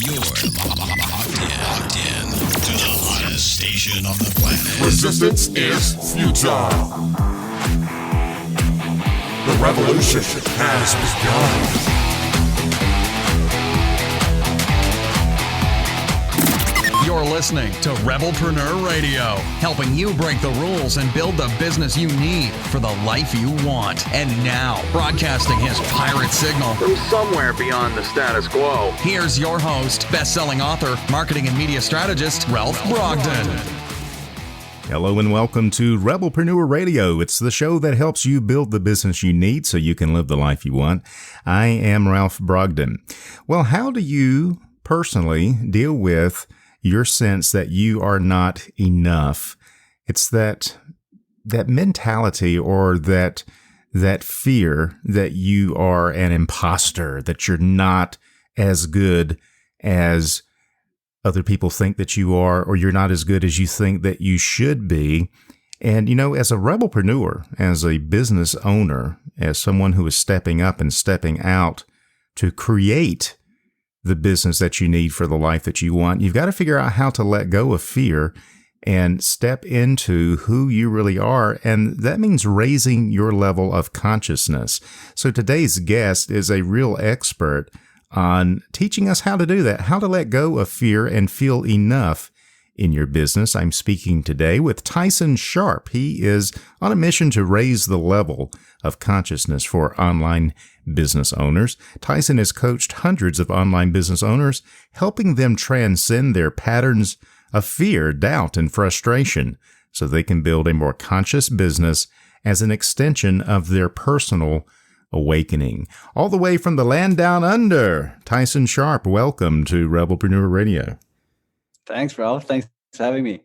You're locked in to the hottest station on the planet. Resistance is futile. The revolution has begun. You're listening to Rebelpreneur Radio, helping you break the rules and build the business you need for the life you want. And now, broadcasting his pirate signal from somewhere beyond the status quo, here's your host, best-selling author, marketing and media strategist, Ralph Brogden. Hello and welcome to Rebelpreneur Radio. It's the show that helps you build the business you need so you can live the life you want. I am Ralph Brogden. Well, how do you personally deal with your sense that you are not enough? It's that mentality or that fear that you are an imposter, that you're not as good as other people think that you are, or you're not as good as you think that you should be. And, you know, as a rebelpreneur, as a business owner, as someone who is stepping up and stepping out to create the business that you need for the life that you want, you've got to figure out how to let go of fear and step into who you really are. And that means raising your level of consciousness. So today's guest is a real expert on teaching us how to do that, how to let go of fear and feel enough in your business. I'm speaking today with Tyson Sharpe. He is on a mission to raise the level of consciousness for online business owners. Tyson has coached hundreds of online business owners, helping them transcend their patterns of fear, doubt, and frustration so they can build a more conscious business as an extension of their personal awakening. All the way from the land down under, Tyson Sharpe, welcome to Rebelpreneur Radio. Thanks, Ralph. Thanks for having me.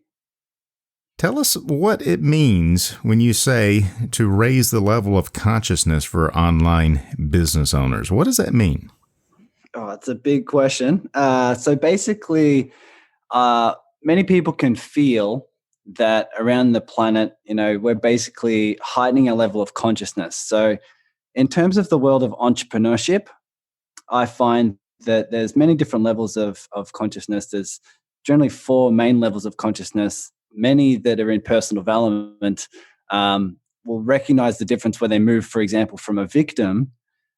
Tell us what it means when you say to raise the level of consciousness for online business owners. What does that mean? Oh, it's a big question. So basically, many people can feel that around the planet, we're basically heightening our level of consciousness. So in terms of the world of entrepreneurship, I find that there's many different levels of consciousness. There's generally 4 main levels of consciousness. Many that are in personal development will recognize the difference when they move, for example, from a victim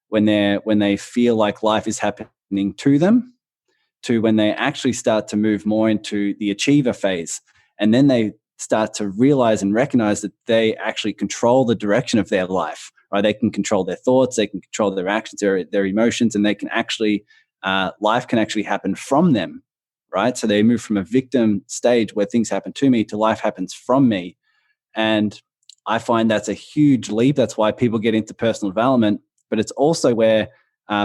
when they feel like life is happening to them, to when they actually start to move more into the achiever phase. And then they start to realize and recognize that they actually control the direction of their life, right? They can control their thoughts, they can control their actions, their emotions, and they can actually, life can actually happen from them. Right? So they move from a victim stage where things happen to me to life happens from me. And I find that's a huge leap. That's why people get into personal development, but it's also where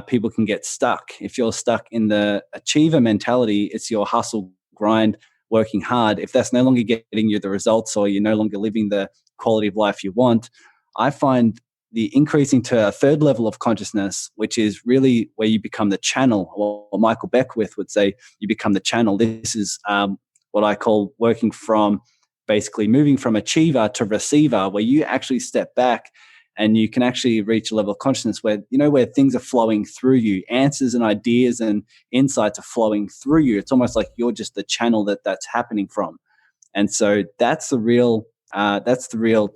people can get stuck. If you're stuck in the achiever mentality, it's your hustle, grind, working hard. If that's no longer getting you the results or you're no longer living the quality of life you want, I find the increasing to a 3rd level of consciousness, which is really where you become the channel, or Michael Beckwith would say, you become the channel. This is what I call working from, basically moving from achiever to receiver, where you actually step back and you can actually reach a level of consciousness where, where things are flowing through you, answers and ideas and insights are flowing through you. It's almost like you're just the channel that's happening from. And so that's the real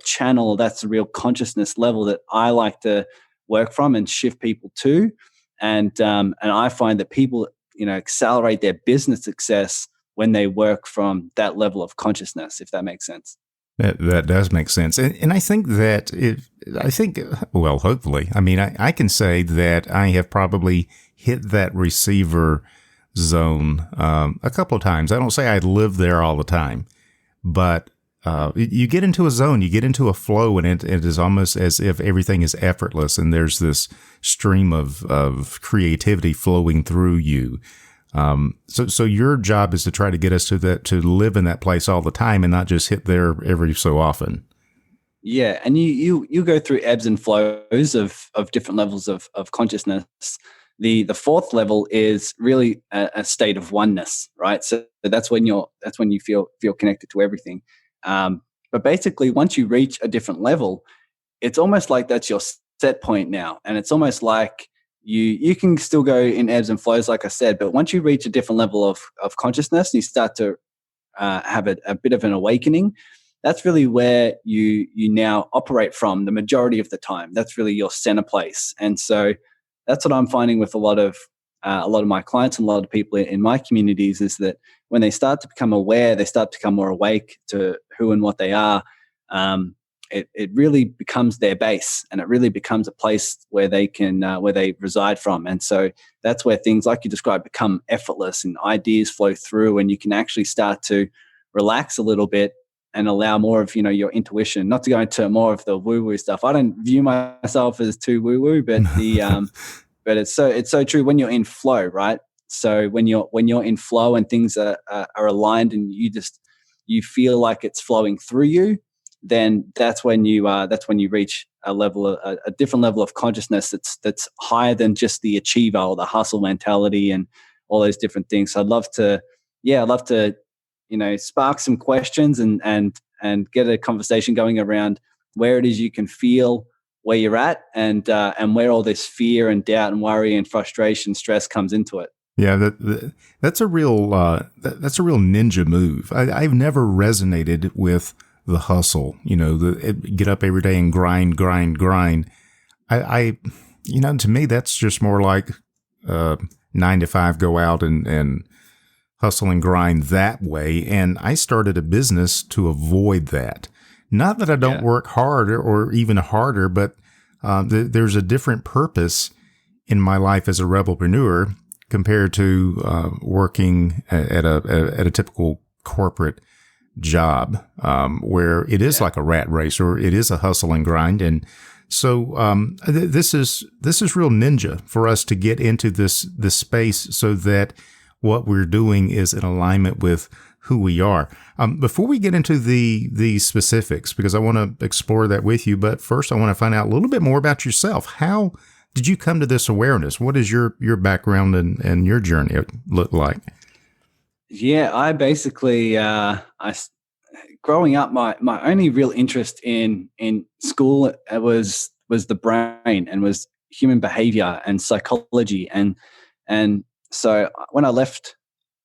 channel, that's the real consciousness level that I like to work from and shift people to. And I find that people, accelerate their business success when they work from that level of consciousness, if that makes sense. That does make sense. And I think that hopefully, I can say that I have probably hit that receiver zone a couple of times. I don't say I live there all the time, but you get into a zone, you get into a flow, and it is almost as if everything is effortless, and there's this stream of creativity flowing through you. So your job is to try to get us to live in that place all the time, and not just hit there every so often. Yeah, and you go through ebbs and flows of different levels of consciousness. The 4th level is really a state of oneness, right? So that's when you feel connected to everything. But basically, once you reach a different level, it's almost like that's your set point now. And it's almost like you can still go in ebbs and flows, like I said, but once you reach a different level of consciousness, you start to have a bit of an awakening. That's really where you now operate from the majority of the time. That's really your center place. And so that's what I'm finding with a lot of my clients and a lot of people in my communities, is that when they start to become aware, they start to become more awake to who and what they are. It really becomes their base, and it really becomes a place where they reside from. And so that's where things, like you described, become effortless and ideas flow through, and you can actually start to relax a little bit and allow more of, your intuition. Not to go into more of the woo-woo stuff. I don't view myself as too woo-woo, but but it's so true when you're in flow, right? So when you're in flow and things are aligned, and you feel like it's flowing through you, then that's when you reach a different level of consciousness that's higher than just the achiever or the hustle mentality and all those different things. So I'd love to spark some questions and get a conversation going around where it is you can feel where you're at, and where all this fear and doubt and worry and frustration, stress comes into it. Yeah, that's a real ninja move. I've never resonated with the hustle, get up every day and grind. To me, that's just more like 9 to 5, go out and hustle and grind that way. And I started a business to avoid that. Not that I don't work harder or even harder, but there's a different purpose in my life as a rebelpreneur compared to working at a typical corporate job, where it is like a rat race, or it is a hustle and grind. And so this is real ninja for us to get into this space, so that what we're doing is in alignment with who we are. Before we get into the specifics, because I want to explore that with you, but first I want to find out a little bit more about yourself. How did you come to this awareness? What is your background and your journey look like? Yeah, I basically, growing up, my only real interest in school was the brain, and was human behavior and psychology. And so when I left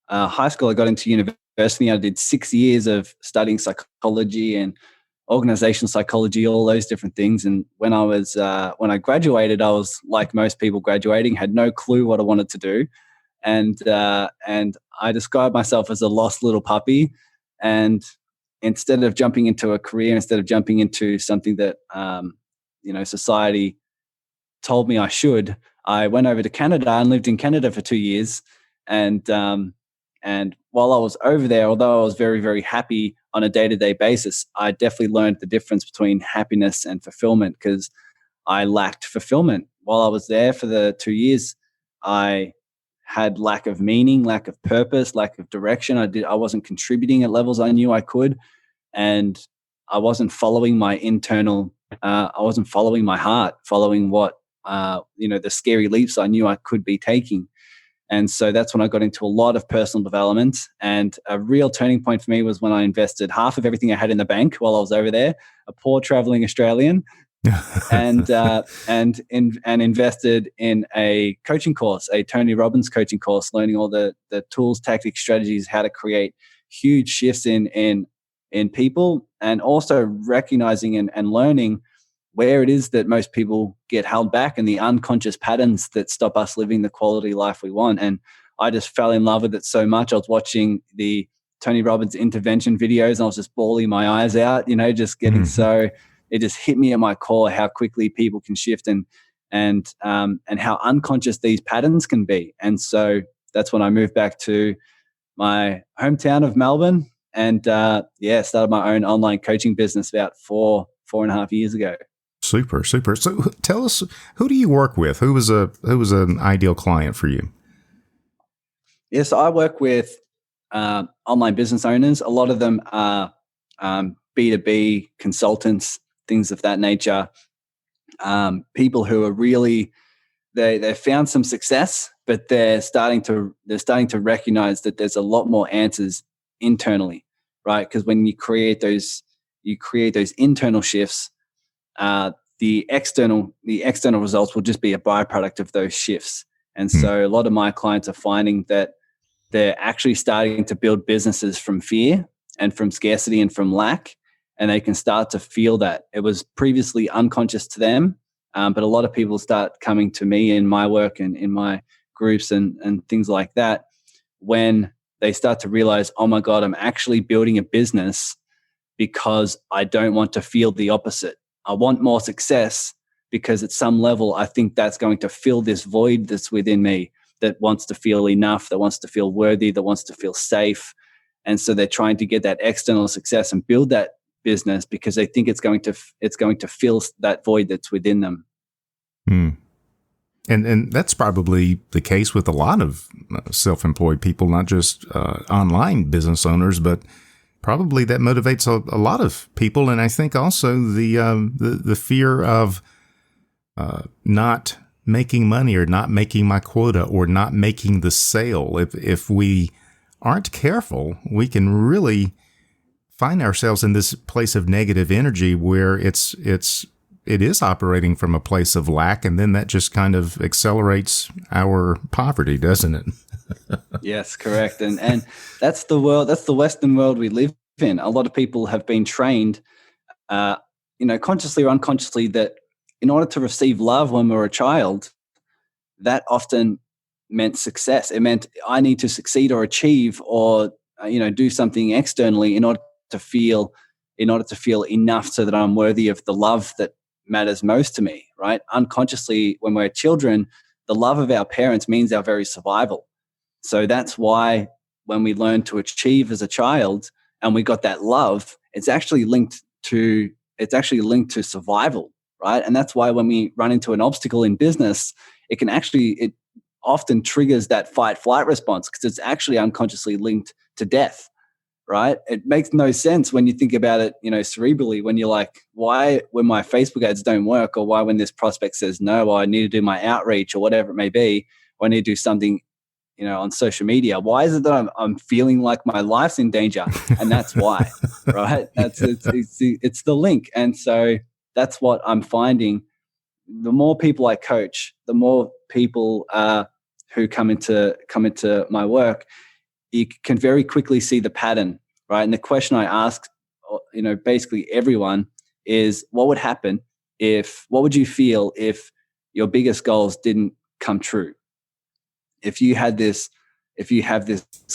high school, I got into university. I did 6 years of studying psychology and organizational psychology, all those different things. And when I graduated, I was like most people graduating, had no clue what I wanted to do. And I described myself as a lost little puppy. And instead of jumping into a career, instead of jumping into something that society told me I should, I went over to Canada and lived in Canada for 2 years. And while I was over there, although I was very, very happy on a day-to-day basis, I definitely learned the difference between happiness and fulfillment, because I lacked fulfillment. While I was there for the 2 years, I had lack of meaning, lack of purpose, lack of direction. I wasn't contributing at levels I knew I could, and I wasn't following my internal. I wasn't following my heart, following what the scary leaps I knew I could be taking. And so that's when I got into a lot of personal development. And a real turning point for me was when I invested half of everything I had in the bank while I was over there, a poor traveling Australian, and invested in a coaching course, a Tony Robbins coaching course, learning all the tools, tactics, strategies, how to create huge shifts in people, and also recognizing and learning where it is that most people get held back and the unconscious patterns that stop us living the quality life we want. And I just fell in love with it so much. I was watching the Tony Robbins intervention videos and I was just bawling my eyes out, just getting so, it just hit me at my core how quickly people can shift and how unconscious these patterns can be. And so that's when I moved back to my hometown of Melbourne and started my own online coaching business about four and a half years ago. Super. So tell us, who do you work with? Who was an ideal client for you? Yes, I work with online business owners. A lot of them are B2B consultants, things of that nature. People who are really they found some success, but they're starting to recognize that there's a lot more answers internally, right? Because when you create those internal shifts, the external results will just be a byproduct of those shifts. And so a lot of my clients are finding that they're actually starting to build businesses from fear and from scarcity and from lack, and they can start to feel that. It was previously unconscious to them, but a lot of people start coming to me in my work and in my groups and things like that when they start to realize, oh my God, I'm actually building a business because I don't want to feel the opposite. I want more success because at some level, I think that's going to fill this void that's within me that wants to feel enough, that wants to feel worthy, that wants to feel safe. And so they're trying to get that external success and build that business because they think it's going to fill that void that's within them. And that's probably the case with a lot of self-employed people, not just online business owners, but probably that motivates a lot of people. And I think also the fear of not making money or not making my quota or not making the sale. If we aren't careful, we can really find ourselves in this place of negative energy where it is operating from a place of lack, and then that just kind of accelerates our poverty, doesn't it? Yes, correct. And that's the world, that's the Western world we live in. A lot of people have been trained, consciously or unconsciously, that in order to receive love when we're a child, that often meant success. It meant I need to succeed or achieve or, do something externally in order to feel enough so that I'm worthy of the love that matters most to me, right? Unconsciously, when we're children, the love of our parents means our very survival. So that's why when we learn to achieve as a child and we got that love, it's actually linked to survival, right? And that's why when we run into an obstacle in business, it often triggers that fight flight response because it's actually unconsciously linked to death. Right? It makes no sense when you think about it, cerebrally, when you're like, why when my Facebook ads don't work, or why when this prospect says no, or I need to do my outreach or whatever it may be, or I need to do something, on social media. Why is it that I'm feeling like my life's in danger? And that's why, right? It's the link. And so that's what I'm finding. The more people I coach, the more people who come into my work, you can very quickly see the pattern, right? And the question I ask, basically everyone is, what would happen what would you feel if your biggest goals didn't come true? If you have this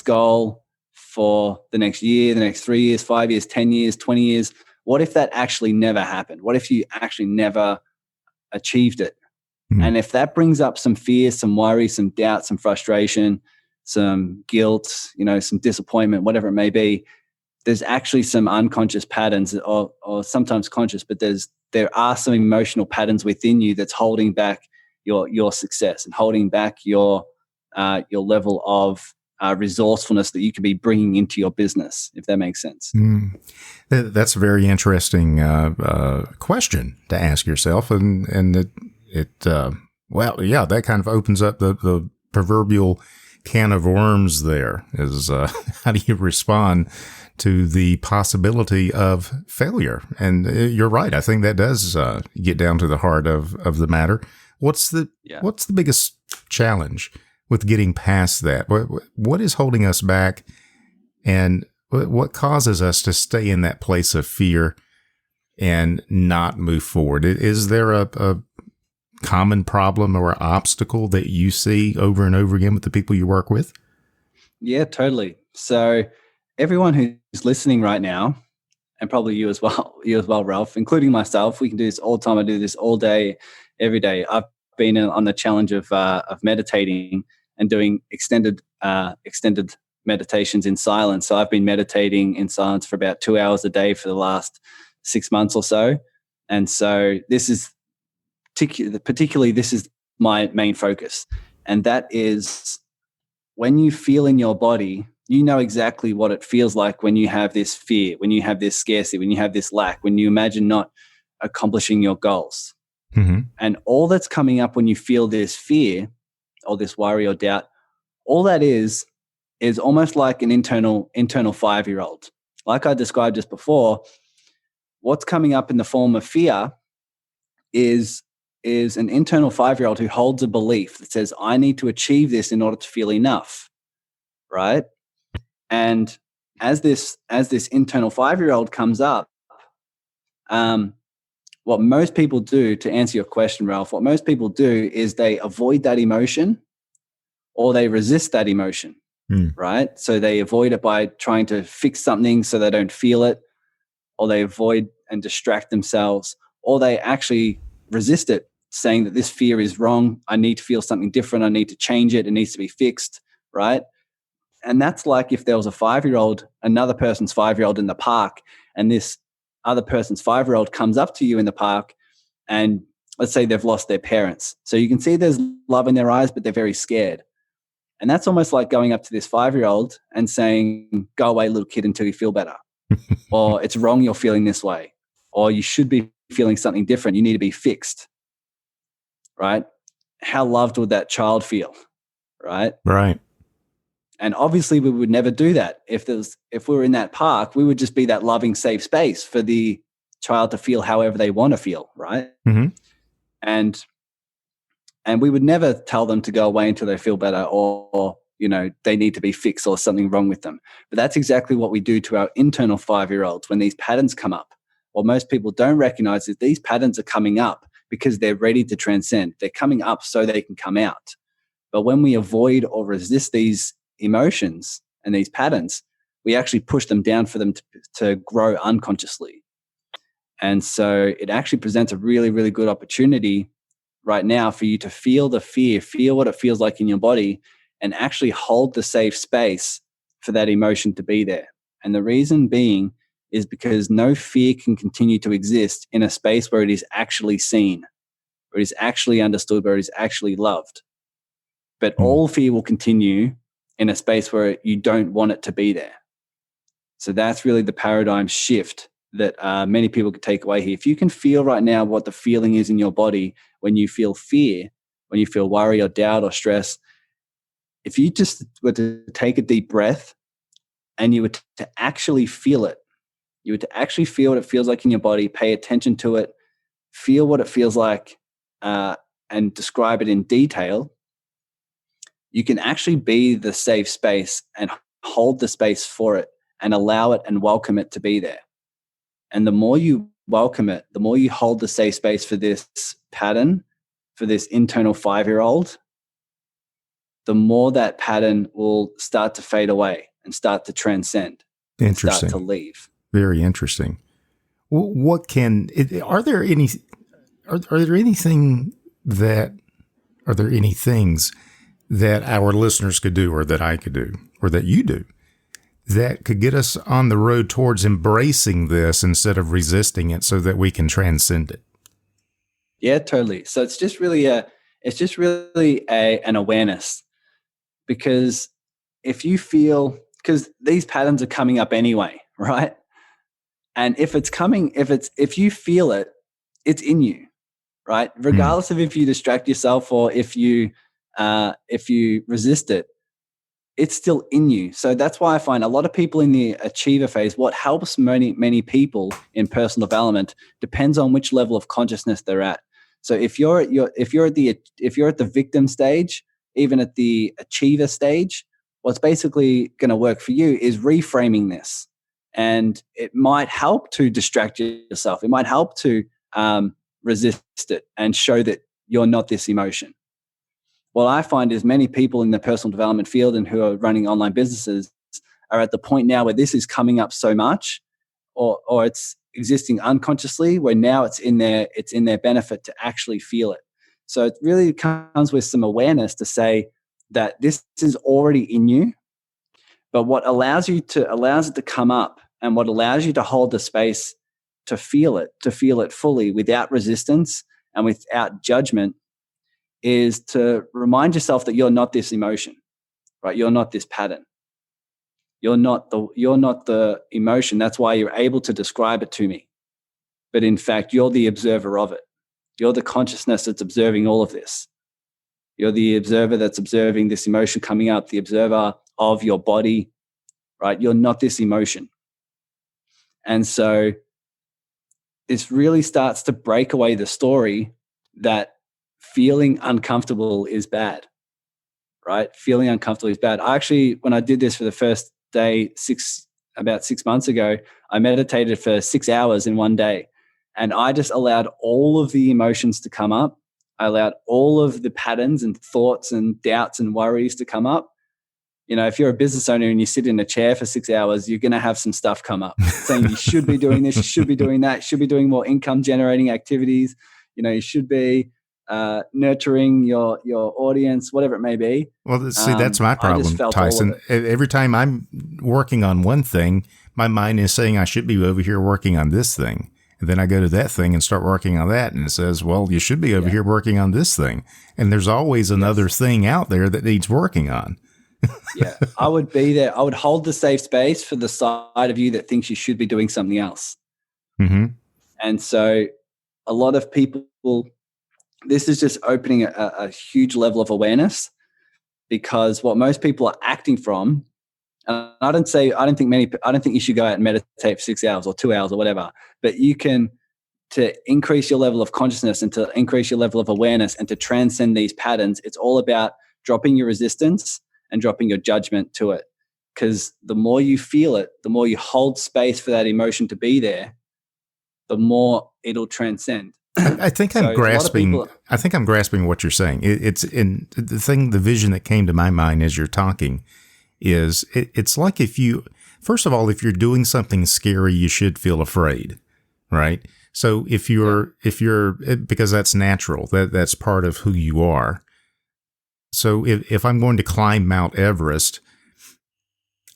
goal for the next year, the next 3 years, 5 years, 10 years, 20 years, what if that actually never happened? What if you actually never achieved it? And if that brings up some fear, some worry, some doubt, some frustration, some guilt, some disappointment, whatever it may be, there's actually some unconscious patterns or sometimes conscious, but there are some emotional patterns within you that's holding back your success and holding back your level of resourcefulness that you could be bringing into your business, if that makes sense. That's a very interesting question to ask yourself. And that kind of opens up the proverbial can of worms there is how do you respond to the possibility of failure? And you're right. I think that does get down to the heart of the matter. What's the biggest challenge with getting past that? What is holding us back, and what causes us to stay in that place of fear and not move forward? Is there a common problem or obstacle that you see over and over again with the people you work with? Yeah, totally. So everyone who's listening right now, and probably you as well, Ralph, including myself, we can do this all the time. I do this all day, every day. I've been on the challenge of meditating and doing extended meditations in silence. So I've been meditating in silence for about 2 hours a day for the last 6 months or so. And so this is particularly this is my main focus. And that is when you feel in your body, you know exactly what it feels like when you have this fear, when you have this scarcity, when you have this lack, when you imagine not accomplishing your goals. Mm-hmm. And all that's coming up when you feel this fear or this worry or doubt, all that is almost like an internal 5-year-old. Like I described just before, what's coming up in the form of fear is an internal 5-year-old who holds a belief that says, I need to achieve this in order to feel enough, right? And as this internal 5-year-old comes up, what most people do, to answer your question, Ralph, what most people do is they avoid that emotion or they resist that emotion, right? So they avoid it by trying to fix something so they don't feel it, or they avoid and distract themselves, or they actually resist it, saying that this fear is wrong. I need to feel something different. I need to change it. It needs to be fixed, right? And that's like if there was a 5-year-old, another person's 5-year-old in the park, and this other person's 5-year-old comes up to you in the park, and let's say they've lost their parents. So you can see there's love in their eyes, but they're very scared. And that's almost like going up to this 5-year-old and saying, go away, little kid, until you feel better. Or it's wrong you're feeling this way. Or you should be feeling something different. You need to be fixed. Right? How loved would that child feel? Right? Right. And obviously we would never do that. If we were in that park, we would just be that loving, safe space for the child to feel however they want to feel, right? Mm-hmm. And we would never tell them to go away until they feel better, or they need to be fixed or something wrong with them. But that's exactly what we do to our internal 5-year-olds when these patterns come up. What most people don't recognize is these patterns are coming up because they're ready to transcend. They're coming up so they can come out. But when we avoid or resist these emotions and these patterns, we actually push them down for them to grow unconsciously. And so it actually presents a really, really good opportunity right now for you to feel the fear, feel what it feels like in your body, and actually hold the safe space for that emotion to be there. And the reason being is because no fear can continue to exist in a space where it is actually seen, where it is actually understood, where it is actually loved. But all fear will continue in a space where you don't want it to be there. So that's really the paradigm shift that many people could take away here. If you can feel right now what the feeling is in your body when you feel fear, when you feel worry or doubt or stress, if you just were to take a deep breath and you were to actually feel it, you were to actually feel what it feels like in your body, pay attention to it, feel what it feels like, and describe it in detail, you can actually be the safe space and hold the space for it and allow it and welcome it to be there. And the more you welcome it, the more you hold the safe space for this pattern, for this internal 5-year-old, the more that pattern will start to fade away and start to transcend. Interesting. Start to leave. Very interesting. Are there any things that our listeners could do, or that I could do, or that you do, that could get us on the road towards embracing this instead of resisting it, so that we can transcend it? Yeah, totally. So it's just really an awareness, because if these patterns are coming up anyway, right? And if you feel it, it's in you, right? Regardless of if you distract yourself or if you resist it, it's still in you. So that's why I find a lot of people in the achiever phase, what helps many people in personal development depends on which level of consciousness they're at. So if you're at the victim stage, even at the achiever stage, what's basically going to work for you is reframing this. And it might help to distract yourself. It might help to resist it and show that you're not this emotion. What I find is many people in the personal development field and who are running online businesses are at the point now where this is coming up so much, or it's existing unconsciously, where now it's in their benefit to actually feel it. So it really comes with some awareness to say that this is already in you, but what allows it to come up, and what allows you to hold the space to feel it fully without resistance and without judgment, is to remind yourself that you're not this emotion, right? You're not this pattern. You're not the emotion. That's why you're able to describe it to me. But in fact, you're the observer of it. You're the consciousness that's observing all of this. You're the observer that's observing this emotion coming up, the observer of your body, right? You're not this emotion. And so this really starts to break away the story that feeling uncomfortable is bad, right? Feeling uncomfortable is bad. I actually, when I did this for the first day, about 6 months ago, I meditated for 6 hours in one day. And I just allowed all of the emotions to come up. I allowed all of the patterns and thoughts and doubts and worries to come up. You know, if you're a business owner and you sit in a chair for 6 hours, you're going to have some stuff come up saying you should be doing this, you should be doing that, you should be doing more income generating activities. You know, you should be nurturing your audience, whatever it may be. Well, see, that's my problem, Tyson. Every time I'm working on one thing, my mind is saying I should be over here working on this thing. And then I go to that thing and start working on that. And it says, well, you should be over here working on this thing. And there's always another thing out there that needs working on. Yeah, I would be there. I would hold the safe space for the side of you that thinks you should be doing something else. Mm-hmm. And so a lot of people, this is just opening a huge level of awareness, because what most people are acting from, and I don't think you should go out and meditate for 6 hours or 2 hours or whatever, but you can, to increase your level of consciousness and to increase your level of awareness and to transcend these patterns. It's all about dropping your resistance and dropping your judgment to it. Because the more you feel it, the more you hold space for that emotion to be there, the more it'll transcend. I think I'm grasping. I think I'm grasping what you're saying. It's in the vision that came to my mind as you're talking is it's like first of all, if you're doing something scary, you should feel afraid, right? So if you're because that's natural, that's part of who you are. So if I'm going to climb Mount Everest,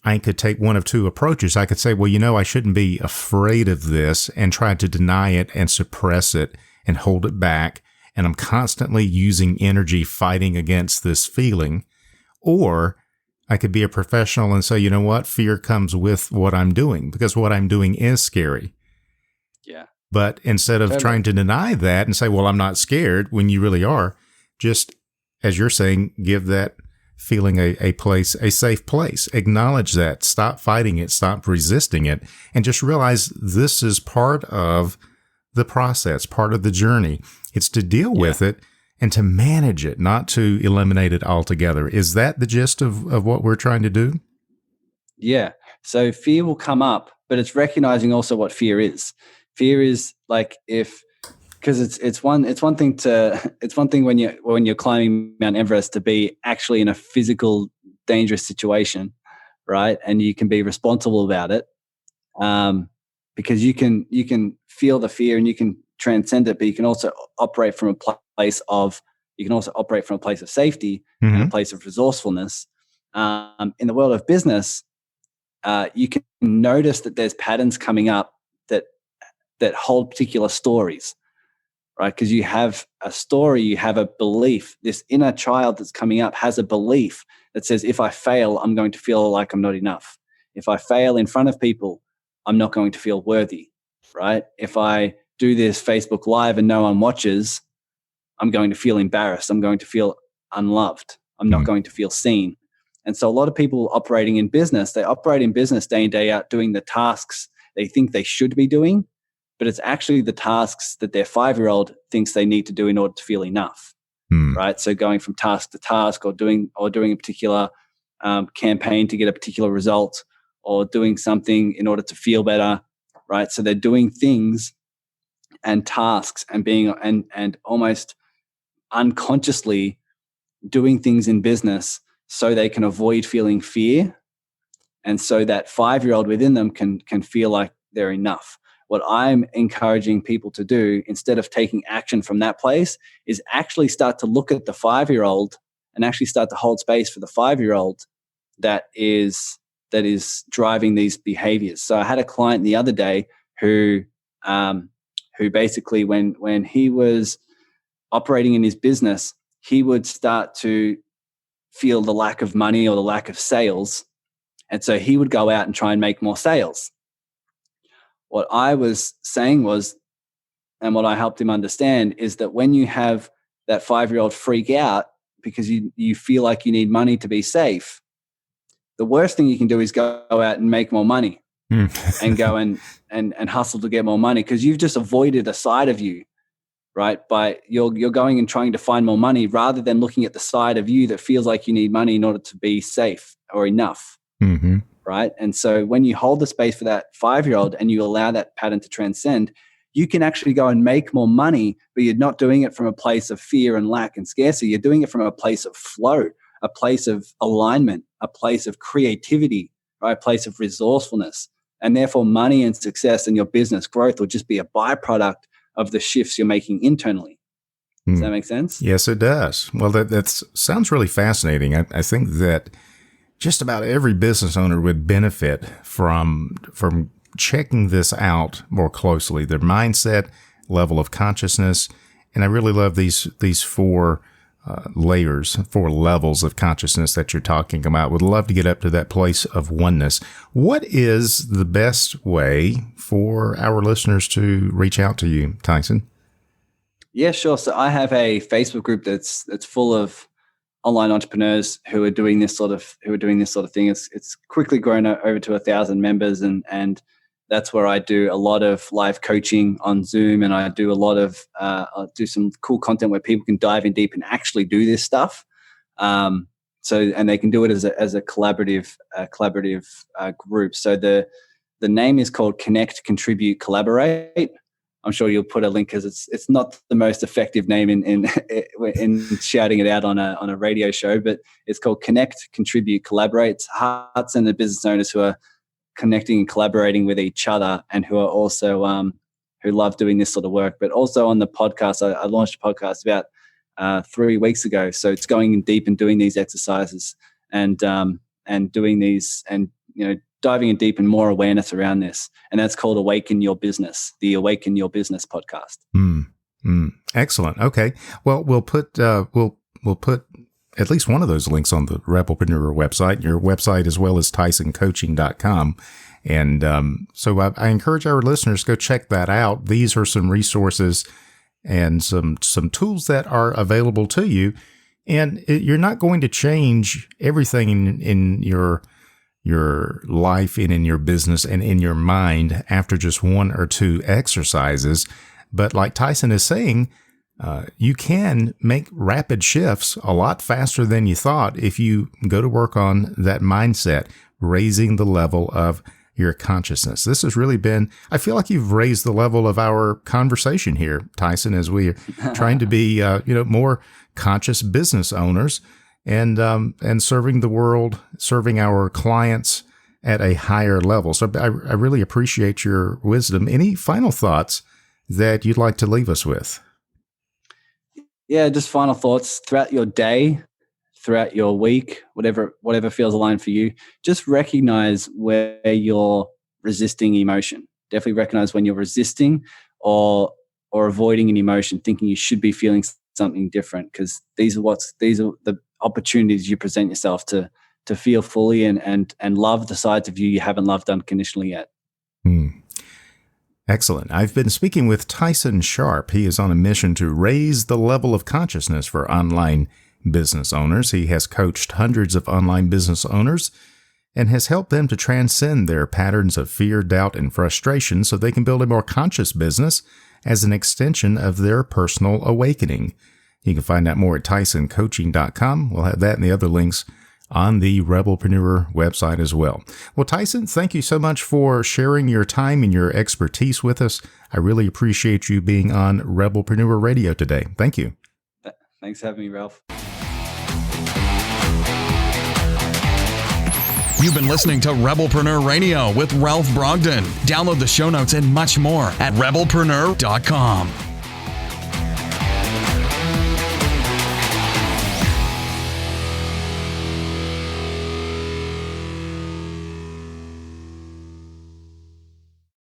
I could take one of two approaches. I could say, well, I shouldn't be afraid of this and try to deny it and suppress it and hold it back. And I'm constantly using energy fighting against this feeling. Or I could be a professional and say, you know what? Fear comes with what I'm doing because what I'm doing is scary. Yeah. But instead of trying to deny that and say, well, I'm not scared when you really are, just as you're saying, give that feeling a safe place. Acknowledge that. Stop fighting it. Stop resisting it. And just realize this is part of the process, part of the journey. It's to deal with it and to manage it, not to eliminate it altogether. Is that the gist of what we're trying to do? Yeah. So fear will come up, but it's recognizing also what fear is. Fear is like because it's one thing when you're climbing Mount Everest to be actually in a physical dangerous situation, right? And you can be responsible about it, because you can feel the fear and you can transcend it, but you can also operate from a place of safety and a place of resourcefulness. In the world of business, you can notice that there's patterns coming up that hold particular stories. Right? Because you have a story, you have a belief. This inner child that's coming up has a belief that says, if I fail, I'm going to feel like I'm not enough. If I fail in front of people, I'm not going to feel worthy, right? If I do this Facebook Live and no one watches, I'm going to feel embarrassed. I'm going to feel unloved. I'm not going to feel seen. And so a lot of people operating in business, they operate in business day in, day out, doing the tasks they think they should be doing, but it's actually the tasks that their 5-year-old thinks they need to do in order to feel enough, right? So going from task to task, or doing a particular campaign to get a particular result, or doing something in order to feel better, right? So they're doing things and tasks and being and almost unconsciously doing things in business so they can avoid feeling fear, and so that 5-year-old within them can feel like they're enough. What I'm encouraging people to do, instead of taking action from that place, is actually start to look at the 5-year-old and actually start to hold space for the 5-year-old that is driving these behaviors. So I had a client the other day who basically when he was operating in his business, he would start to feel the lack of money or the lack of sales. And so he would go out and try and make more sales. What I was saying was, and what I helped him understand, is that when you have that 5-year-old freak out because you feel like you need money to be safe, the worst thing you can do is go out and make more money, and go and hustle to get more money, because you've just avoided a side of you, right? By you're going and trying to find more money rather than looking at the side of you that feels like you need money in order to be safe or enough, right? And so when you hold the space for that 5-year-old and you allow that pattern to transcend, you can actually go and make more money, but you're not doing it from a place of fear and lack and scarcity. You're doing it from a place of flow, a place of alignment, a place of creativity, right? A place of resourcefulness. And therefore money and success and your business growth will just be a byproduct of the shifts you're making internally. Does that make sense? Yes, it does. Well, that sounds really fascinating. I think that just about every business owner would benefit from checking this out more closely, their mindset, level of consciousness. And I really love these 4 layers, 4 levels of consciousness that you're talking about. Would love to get up to that place of oneness. What is the best way for our listeners to reach out to you, Tyson? Yeah, sure. So I have a Facebook group that's full of online entrepreneurs who are doing this sort of thing. It's quickly grown over to 1,000 members, and that's where I do a lot of live coaching on Zoom, and I do a lot of I do some cool content where people can dive in deep and actually do this stuff. And they can do it as a collaborative group. So the name is called Connect, Contribute, Collaborate. I'm sure you'll put a link, because it's not the most effective name in shouting it out on a radio show, but it's called Connect, Contribute, Collaborate. It's hearts and the business owners who are connecting and collaborating with each other, and who are also who love doing this sort of work. But also on the podcast, I launched a podcast about 3 weeks ago. So it's going in deep and doing these exercises and doing these, and diving in deep and more awareness around this. And that's called Awaken Your Business, the Awaken Your Business podcast. Excellent. Okay. Well, we'll put at least one of those links on the Rebelpreneur website, your website, as well as TysonCoaching.com. And so I encourage our listeners to go check that out. These are some resources and some tools that are available to you. And you're not going to change everything in your life and in your business and in your mind after just 1 or 2 exercises. But like Tyson is saying, you can make rapid shifts a lot faster than you thought if you go to work on that mindset, raising the level of your consciousness. This has really been, I feel like you've raised the level of our conversation here, Tyson, as we are trying to be, more conscious business owners and serving the world, serving our clients at a higher level. So I really appreciate your wisdom. Any final thoughts that you'd like to leave us with? Yeah, just final thoughts throughout your day, throughout your week, whatever feels aligned for you. Just recognize where you're resisting emotion. Definitely recognize when you're resisting or avoiding an emotion, thinking you should be feeling something different, because these are the opportunities you present yourself to feel fully and love the sides of you haven't loved unconditionally yet. Excellent. I've been speaking with Tyson Sharpe. He is on a mission to raise the level of consciousness for online business owners. He has coached hundreds of online business owners and has helped them to transcend their patterns of fear, doubt, and frustration so they can build a more conscious business as an extension of their personal awakening. You can find out more at TysonCoaching.com. We'll have that and the other links on the Rebelpreneur website as well. Well, Tyson, thank you so much for sharing your time and your expertise with us. I really appreciate you being on Rebelpreneur Radio today. Thank you. Thanks for having me, Ralph. You've been listening to Rebelpreneur Radio with Ralph Brogden. Download the show notes and much more at rebelpreneur.com.